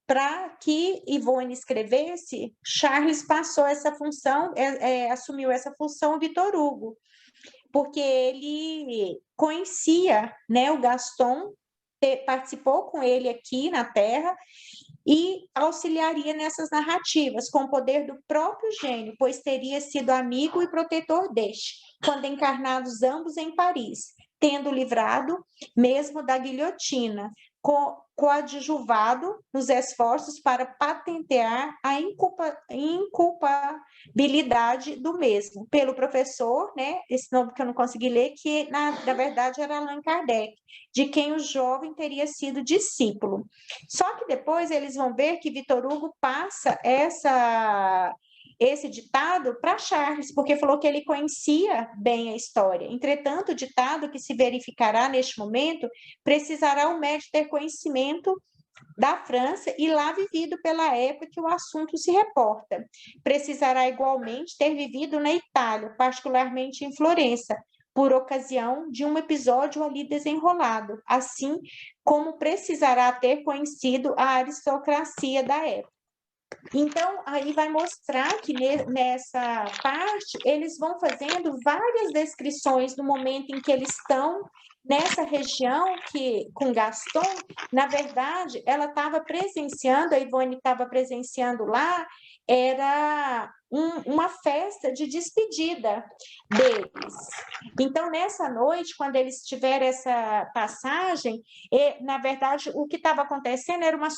para que Ivone escrevesse, Charles passou essa função, assumiu essa função Victor Hugo, porque ele conhecia, né, o Gaston, participou com ele aqui na Terra e auxiliaria nessas narrativas com o poder do próprio gênio, pois teria sido amigo e protetor deste, quando encarnados ambos em Paris, tendo livrado mesmo da guilhotina, coadjuvado nos esforços para patentear a inculpabilidade do mesmo, pelo professor, né, esse nome que eu não consegui ler, que na verdade era Allan Kardec, de quem o jovem teria sido discípulo. Só que depois eles vão ver que Victor Hugo passa esse ditado para Charles, porque falou que ele conhecia bem a história. Entretanto, o ditado que se verificará neste momento precisará o médico ter conhecimento da França e lá vivido pela época que o assunto se reporta. Precisará igualmente ter vivido na Itália, particularmente em Florença, por ocasião de um episódio ali desenrolado, assim como precisará ter conhecido a aristocracia da época. Então, aí vai mostrar que nessa parte eles vão fazendo várias descrições do momento em que eles estão nessa região que com Gaston, na verdade, ela estava presenciando, a Ivone estava presenciando lá, era uma festa de despedida deles. Então, nessa noite, quando eles tiveram essa passagem, na verdade, o que estava acontecendo era uma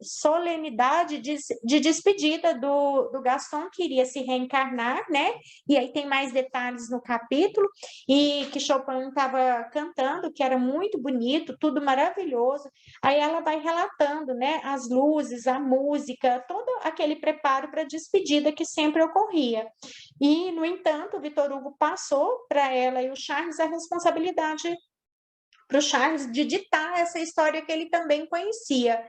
solenidade de despedida do Gaston, que iria se reencarnar, né? E aí tem mais detalhes no capítulo, e que Chopin estava cantando, que era muito bonito, tudo maravilhoso. Aí ela vai relatando, né? As luzes, a música, todo aquele preparo para a despedida que sempre ocorria. E, no entanto, o Victor Hugo passou para ela e o Charles a responsabilidade para o Charles de ditar essa história que ele também conhecia.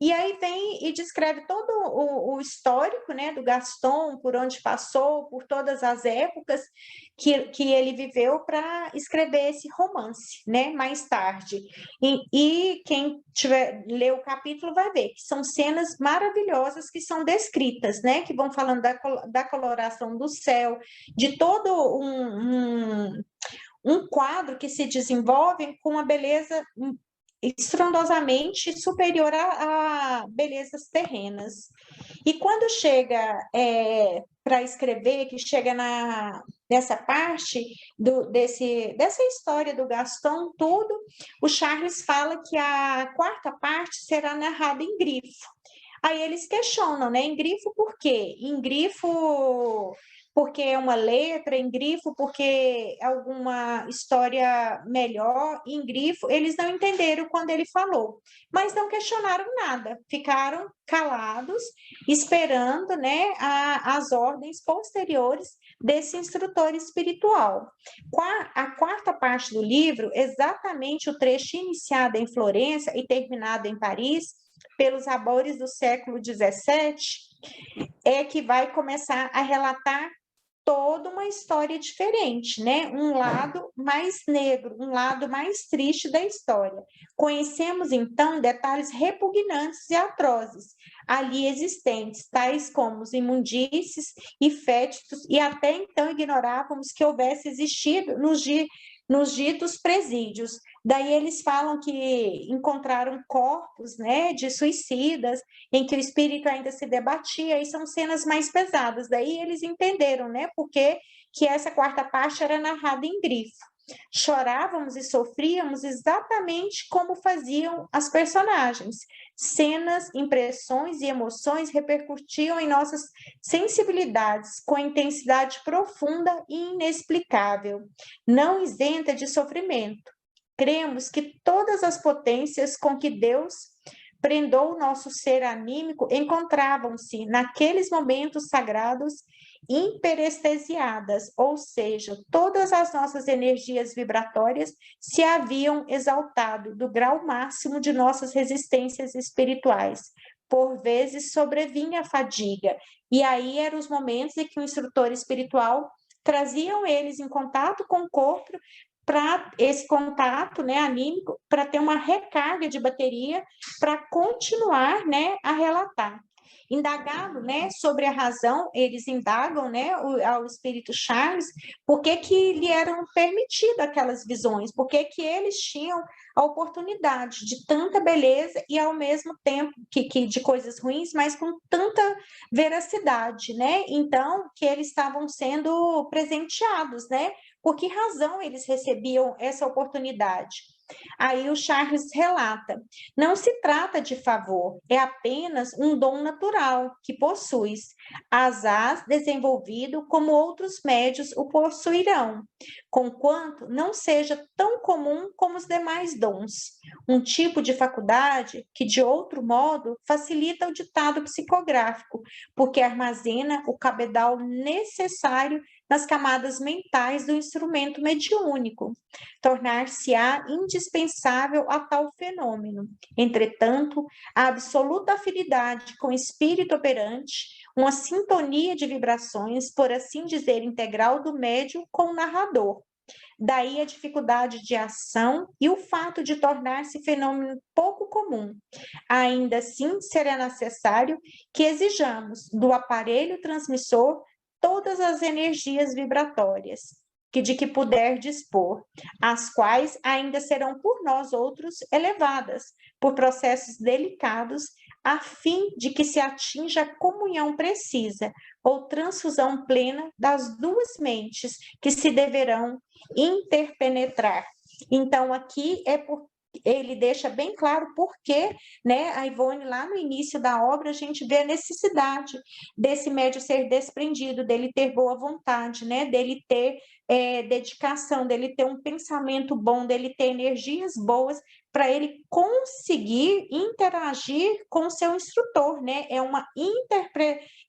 E aí vem e descreve todo o histórico, né, do Gaston, por onde passou, por todas as épocas que ele viveu para escrever esse romance, né, mais tarde. E quem tiver ler o capítulo vai ver que são cenas maravilhosas que são descritas, né, que vão falando da coloração do céu, de todo um quadro que se desenvolve com uma beleza estrondosamente superior a belezas terrenas. E quando chega para escrever, que chega nessa parte dessa história do Gaston, tudo, o Charles fala que a quarta parte será narrada em grifo. Aí eles questionam, né? Em grifo por quê? Em grifo porque é uma letra, em grifo porque é alguma história melhor, em grifo. Eles não entenderam quando ele falou, mas não questionaram nada, ficaram calados, esperando, né, as ordens posteriores desse instrutor espiritual. A quarta parte do livro, exatamente o trecho iniciado em Florença e terminado em Paris, pelos sabores do século XVII, é que vai começar a relatar toda uma história diferente, né? Um lado mais negro, um lado mais triste da história. Conhecemos, então, detalhes repugnantes e atrozes ali existentes, tais como os imundícies e fétidos, e até então ignorávamos que houvesse existido nos ditos presídios. Daí eles falam que encontraram corpos, né, de suicidas, em que o espírito ainda se debatia, e são cenas mais pesadas. Daí eles entenderam, né, porque que essa quarta parte era narrada em grifo. Chorávamos e sofríamos exatamente como faziam as personagens. Cenas, impressões e emoções repercutiam em nossas sensibilidades com intensidade profunda e inexplicável, não isenta de sofrimento. Cremos que todas as potências com que Deus prendou o nosso ser anímico encontravam-se naqueles momentos sagrados hiperestesiadas, ou seja, todas as nossas energias vibratórias se haviam exaltado do grau máximo de nossas resistências espirituais. Por vezes sobrevinha a fadiga, e aí eram os momentos em que o instrutor espiritual traziam eles em contato com o corpo para esse contato, né, anímico, para ter uma recarga de bateria para continuar, né, a relatar. Indagado, né, sobre a razão, eles indagam, né, ao espírito Charles, por que que lhe eram permitidas aquelas visões, por que que eles tinham a oportunidade de tanta beleza e ao mesmo tempo que de coisas ruins, mas com tanta veracidade, né? Então, que eles estavam sendo presenteados, né? Por que razão eles recebiam essa oportunidade? Aí o Charles relata: não se trata de favor, é apenas um dom natural que possuis, asaz desenvolvido como outros médios o possuirão, conquanto não seja tão comum como os demais dons. Um tipo de faculdade que, de outro modo, facilita o ditado psicográfico, porque armazena o cabedal necessário nas camadas mentais do instrumento mediúnico, tornar-se-á indispensável a tal fenômeno. Entretanto, a absoluta afinidade com o espírito operante, uma sintonia de vibrações, por assim dizer, integral do médium com o narrador. Daí a dificuldade de ação e o fato de tornar-se fenômeno pouco comum. Ainda assim, será necessário que exijamos do aparelho transmissor todas as energias vibratórias de que puder dispor, as quais ainda serão por nós outros elevadas por processos delicados, a fim de que se atinja a comunhão precisa ou transfusão plena das duas mentes que se deverão interpenetrar. Então, aqui ele deixa bem claro por que, né, a Ivone, lá no início da obra, a gente vê a necessidade desse médium ser desprendido, dele ter boa vontade, né, dele ter dedicação, dele ter um pensamento bom, dele ter energias boas, para ele conseguir interagir com o seu instrutor, né? É uma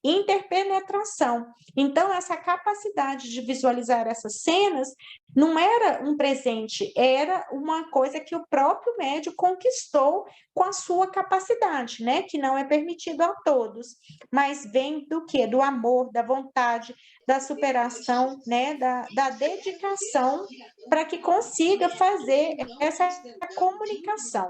interpenetração. Então, essa capacidade de visualizar essas cenas não era um presente, era uma coisa que o próprio médium conquistou com a sua capacidade, né? Que não é permitido a todos, mas vem do quê? Do amor, da vontade, da superação, né? Da dedicação para que consiga fazer essa comunicação.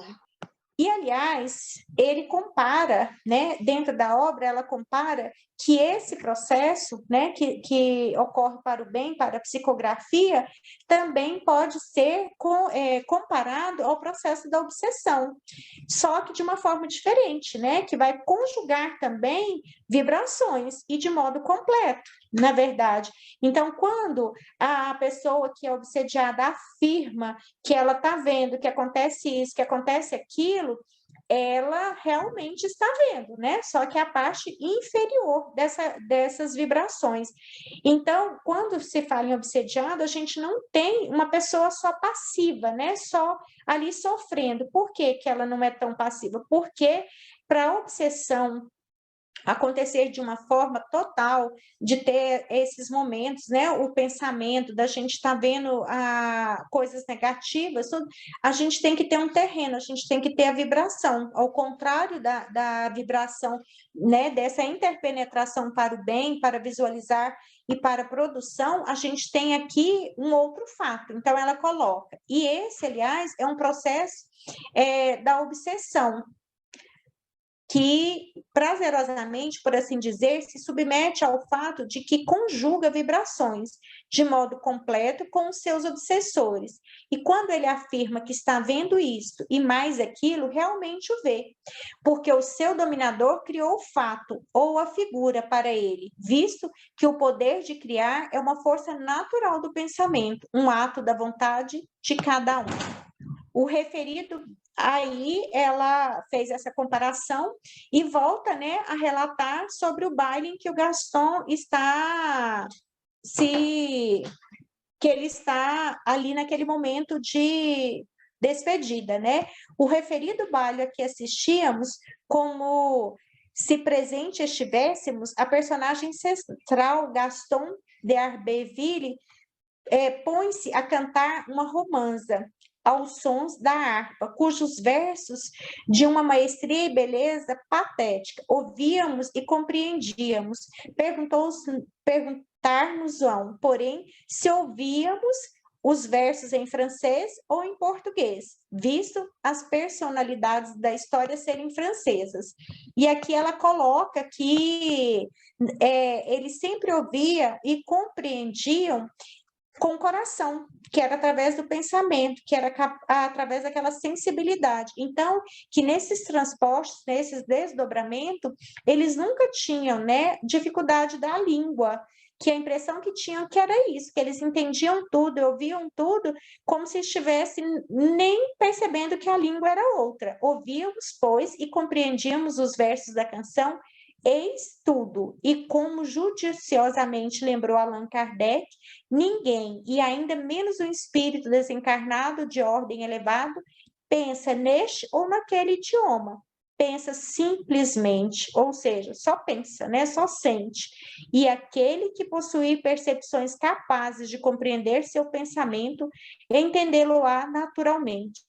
E, aliás, ele compara, né, dentro da obra, ela compara que esse processo, né, que ocorre para o bem, para a psicografia, também pode ser comparado ao processo da obsessão, só que de uma forma diferente, né, que vai conjugar também vibrações e de modo completo, na verdade. Então, quando a pessoa que é obsediada afirma que ela está vendo que acontece isso, que acontece aquilo, ela realmente está vendo, né? Só que a parte inferior dessas vibrações. Então, quando se fala em obsediado, a gente não tem uma pessoa só passiva, né? Só ali sofrendo. Por que que ela não é tão passiva? Porque para a obsessão acontecer de uma forma total, de ter esses momentos, né? O pensamento da gente estar vendo coisas negativas, tudo, a gente tem que ter um terreno, a gente tem que ter a vibração, ao contrário da vibração, né? Dessa interpenetração para o bem, para visualizar e para a produção, a gente tem aqui um outro fato. Então, ela coloca. E esse, aliás, é um processo da obsessão, que prazerosamente, por assim dizer, se submete ao fato de que conjuga vibrações de modo completo com os seus obsessores. E quando ele afirma que está vendo isso e mais aquilo, realmente o vê, porque o seu dominador criou o fato ou a figura para ele, visto que o poder de criar é uma força natural do pensamento, um ato da vontade de cada um. O referido, aí ela fez essa comparação e volta, né, a relatar sobre o baile em que o Gaston está que ele está ali naquele momento de despedida, né? O referido baile a que assistíamos, como se presente estivéssemos, a personagem central Gaston de Arbeville põe-se a cantar uma romanza aos sons da harpa, cujos versos de uma maestria e beleza patética ouvíamos e compreendíamos. Perguntar-nos-ão, porém, se ouvíamos os versos em francês ou em português, visto as personalidades da história serem francesas. E aqui ela coloca que eles sempre ouviam e compreendiam com o coração, que era através do pensamento, que era através daquela sensibilidade. Então, que nesses transportes, nesses desdobramentos, eles nunca tinham, né, dificuldade da língua, que a impressão que tinham que era isso, que eles entendiam tudo, ouviam tudo, como se estivessem nem percebendo que a língua era outra. Ouvíamos, pois, e compreendíamos os versos da canção, eis tudo. E como judiciosamente lembrou Allan Kardec, ninguém, e ainda menos um espírito desencarnado de ordem elevado, pensa neste ou naquele idioma. Pensa simplesmente, ou seja, só pensa, né? Só sente. E aquele que possui percepções capazes de compreender seu pensamento, entendê-lo-á naturalmente.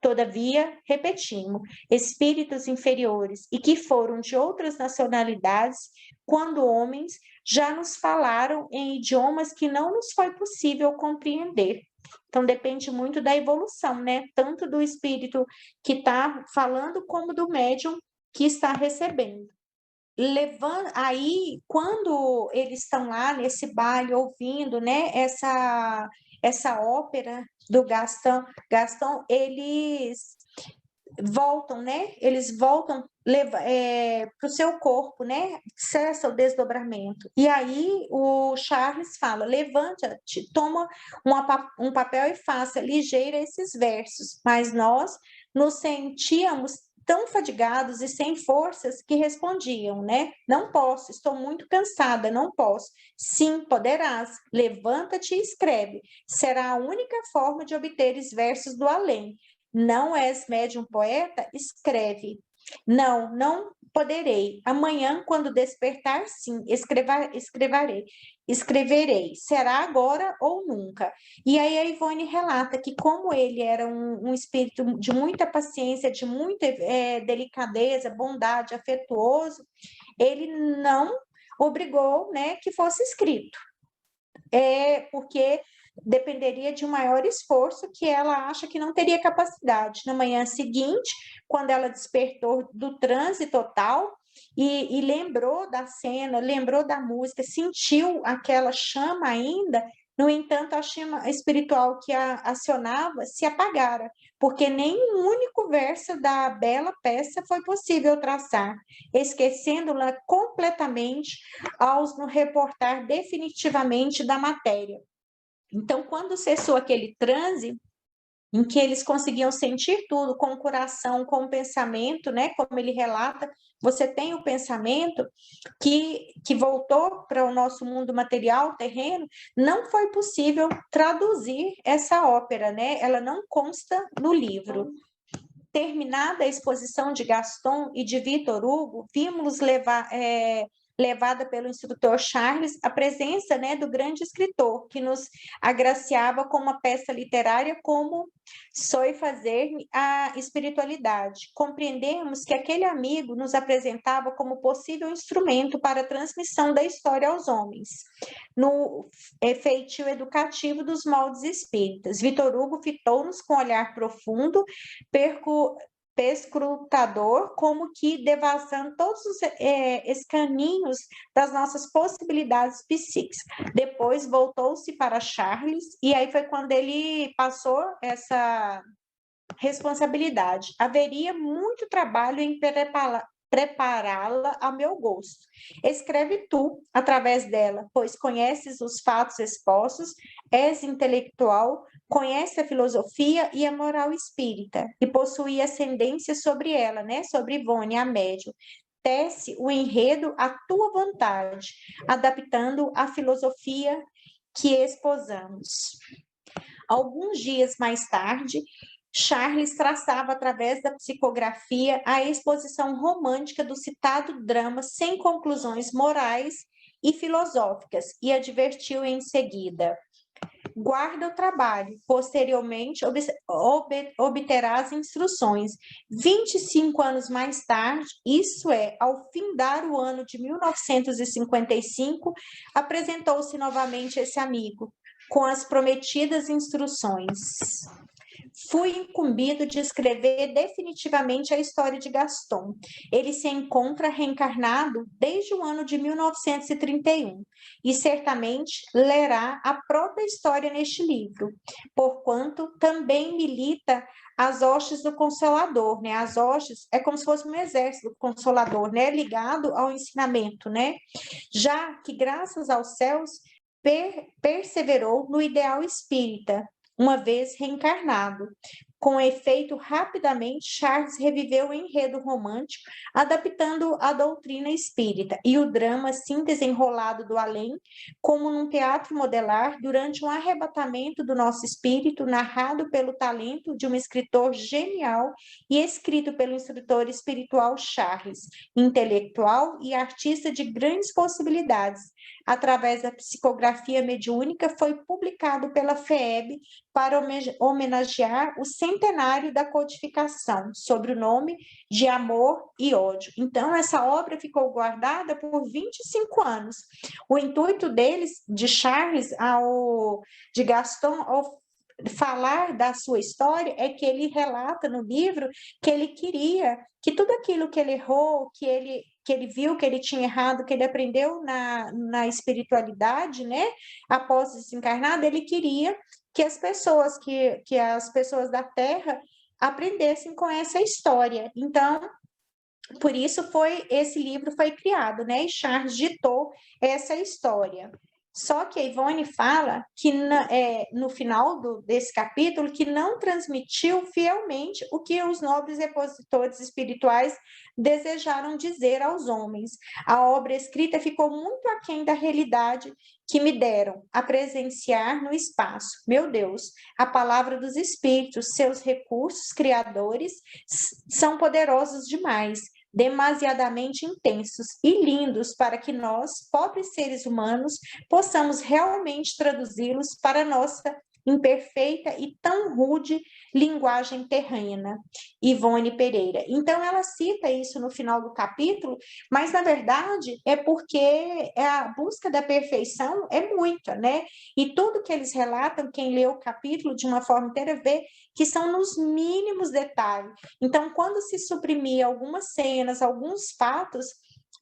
Todavia, repetimos, espíritos inferiores e que foram de outras nacionalidades, quando homens, já nos falaram em idiomas que não nos foi possível compreender. Então, depende muito da evolução, né? Tanto do espírito que está falando, como do médium que está recebendo. Aí, quando eles estão lá nesse baile, ouvindo, né, essa ópera do Gaston, eles voltam, né? Eles voltam para o seu corpo, né? Cessa o desdobramento. E aí o Charles fala: levanta-te, toma um papel e faça ligeira esses versos. Mas nós nos sentíamos tão fadigados e sem forças que respondiam, né? Não posso, estou muito cansada, não posso. Sim, poderás. Levanta-te e escreve. Será a única forma de obteres versos do além. Não és médium poeta? Escreve. Não, não poderei. Amanhã, quando despertar, sim, escreverei. Será agora ou nunca. E aí a Ivone relata que como ele era um espírito de muita paciência, de muita delicadeza, bondade, afetuoso, ele não obrigou, né, que fosse escrito. Porque dependeria de um maior esforço que ela acha que não teria capacidade. Na manhã seguinte, quando ela despertou do transe total e lembrou da cena, lembrou da música, sentiu aquela chama ainda, no entanto, a chama espiritual que a acionava se apagara, porque nem um único verso da bela peça foi possível traçar, esquecendo-la completamente ao nos reportar definitivamente da matéria. Então, quando cessou aquele transe, em que eles conseguiam sentir tudo com o coração, com o pensamento, né? Como ele relata, você tem o pensamento que voltou para o nosso mundo material, terreno, não foi possível traduzir essa ópera, né? Ela não consta no livro. Terminada a exposição de Gaston e de Victor Hugo, vimos levada pelo instrutor Charles à presença, né, do grande escritor, que nos agraciava com uma peça literária como Soe Fazer a Espiritualidade. Compreendemos que aquele amigo nos apresentava como possível instrumento para a transmissão da história aos homens, no feitio educativo dos moldes espíritas. Victor Hugo fitou-nos com um olhar profundo, perscrutador, como que devassando todos os escaninhos das nossas possibilidades psíquicas. Depois voltou-se para Charles, e aí foi quando ele passou essa responsabilidade. Haveria muito trabalho em prepará-la a meu gosto. Escreve tu, através dela, pois conheces os fatos expostos, és intelectual, conhece a filosofia e a moral espírita, e possui ascendência sobre ela, né? Sobre Ivone, a médium. Tece o enredo à tua vontade, adaptando a filosofia que esposamos. Alguns dias mais tarde, Charles traçava através da psicografia a exposição romântica do citado drama sem conclusões morais e filosóficas e advertiu em seguida: guarda o trabalho, posteriormente obterá as instruções. 25 anos mais tarde, isso é, ao findar o ano de 1955, apresentou-se novamente esse amigo, com as prometidas instruções. Fui incumbido de escrever definitivamente a história de Gaston. Ele se encontra reencarnado desde o ano de 1931 e certamente lerá a própria história neste livro, porquanto também milita as hostes do Consolador, né? As hostes é como se fosse um exército do Consolador, né? Ligado ao ensinamento, né? Já que, graças aos céus, perseverou no ideal espírita, uma vez reencarnado. Com efeito, rapidamente, Charles reviveu o enredo romântico, adaptando a doutrina espírita e o drama assim desenrolado do além, como num teatro modelar, durante um arrebatamento do nosso espírito, narrado pelo talento de um escritor genial e escrito pelo instrutor espiritual Charles, intelectual e artista de grandes possibilidades. Através da psicografia mediúnica, foi publicado pela FEEB para homenagear o centenário da codificação, sobre o nome de Amor e Ódio. Então, essa obra ficou guardada por 25 anos. O intuito deles, de Charles, de Gaston, ao falar da sua história, é que ele relata no livro que ele queria que tudo aquilo que ele errou, que ele viu que ele tinha errado, que ele aprendeu na espiritualidade, né? Após desencarnado, ele queria que as pessoas da Terra aprendessem com essa história. Então, por isso esse livro foi criado, né? E Charles ditou essa história. Só que a Ivone fala que no final desse capítulo que não transmitiu fielmente o que os nobres repositores espirituais desejaram dizer aos homens. A obra escrita ficou muito aquém da realidade que me deram a presenciar no espaço. Meu Deus, a palavra dos espíritos, seus recursos criadores são poderosos demais, demasiadamente intensos e lindos para que nós, pobres seres humanos, possamos realmente traduzi-los para a nossa imperfeita e tão rude linguagem terrena. Ivone Pereira. Então, ela cita isso no final do capítulo, mas, na verdade, é porque a busca da perfeição é muita, né? E tudo que eles relatam, quem lê o capítulo de uma forma inteira, vê que são nos mínimos detalhes. Então, quando se suprimia algumas cenas, alguns fatos,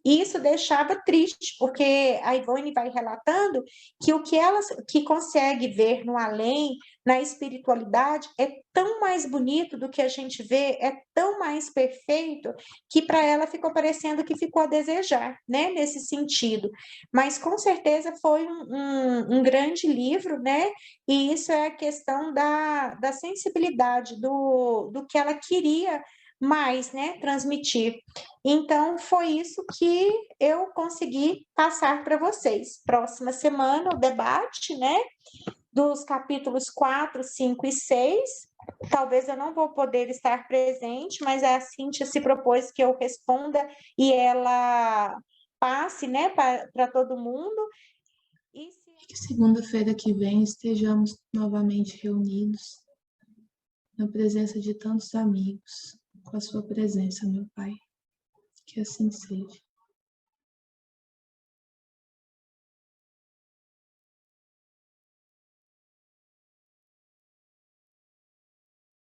isso deixava triste, porque a Ivone vai relatando que o que ela que consegue ver no além, na espiritualidade, é tão mais bonito do que a gente vê, é tão mais perfeito, que para ela ficou parecendo que ficou a desejar, né, nesse sentido. Mas com certeza foi um grande livro, né? E isso é a questão da sensibilidade, do que ela queria mais, né, transmitir. Então, foi isso que eu consegui passar para vocês. Próxima semana, o debate, né, dos capítulos 4, 5 e 6. Talvez eu não vou poder estar presente, mas a Cíntia se propôs que eu responda e ela passe, né, para todo mundo. E que segunda-feira que vem estejamos novamente reunidos na presença de tantos amigos, com a sua presença, meu Pai. Que assim seja.